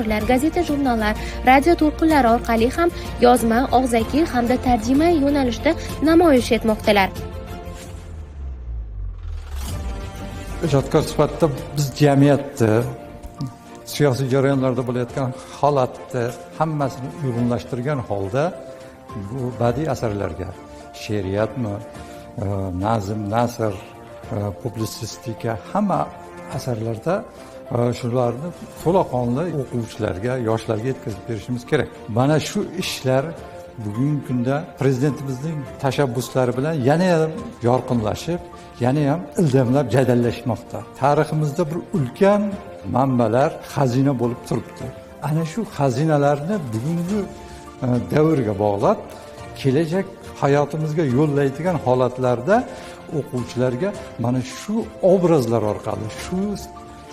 gazeta, jurnallar, radio to'lqinlari orqali ham yozma, og'zaki hamda tarjima yo'nalishda namoyish etmoqdalar. Ijodkor sifatida biz jamiyatni, siyosiy jarayonlarda bo'layotgan holatni hammasini uyg'unlashtirgan holda bu badiiy asarlarga, she'riyatmi, nazm, nasr, publitsistika hamma asarlarda shularni to'laqonli o'quvchilarga, yoshlarga yetkazib berishimiz kerak. Mana shu ishlar bugungi kunda prezidentimizning tashabbuslari bilan yana ham yorqinlashib, yana ham ildamlab jadallashmoqda. Tariximizda bir ulkan manbalar, xazina bo'lib turibdi. Ana shu xazinalarni bugungi davrga bog'lab, kelajak hayotimizga yo'llaydigan holatlarda o'quvchilarga mana shu obrazlar orqali, shu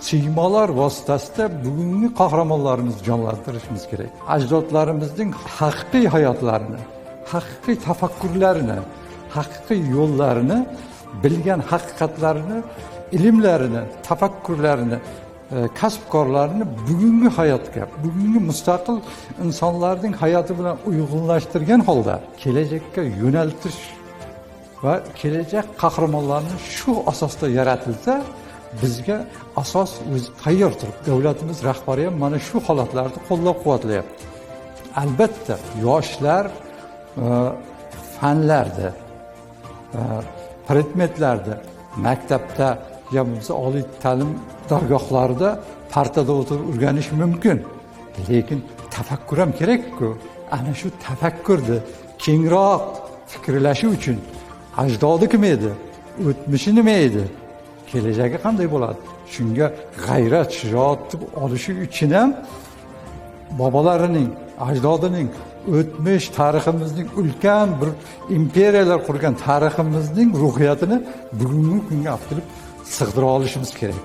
siymolar vositasida bugungi qahramonlarimizni jonlantirishimiz kerak. Ajdodlarimizning haqiqiy hayotlarini, haqiqiy tafakkurlarini, haqiqiy yo'llarini, bilgan haqiqatlarini, ilmlarini, tafakkurlarini, kasbkorlarni bugungi hayotga, bugungi mustaqil insonlarning hayoti bilan uyg'unlashtirgan holda kelajakka yo'naltirish va kelajak qahramonlarni shu asosda yaratilsa, bizga asos o'zi tayyor turibdi. Davlatimiz rahbari ham mana shu holatlarni qo'llab-quvvatlayapti. Albatta, yoshlar fanlarda, predmetlarda, maktabda ya bo'lmasa oliy ta'lim dargohlarida partada o'tirib o'rganish mumkin. Lekin tafakkur ham kerak-ku. Ana shu tafakkurni kengroq fikrlashi uchun ajdodi kim edi? O'tmishi nima edi? Kelajagi qanday bo'ladi? Shunga g'ayrat, shijoat olishi uchun ham bobolarining, ajdodining o'tmish tariximizning ulkan bir imperiyalar qurgan tariximizning ruhiyatini bugungi kunga olib kelib sig'dira olishimiz kerak.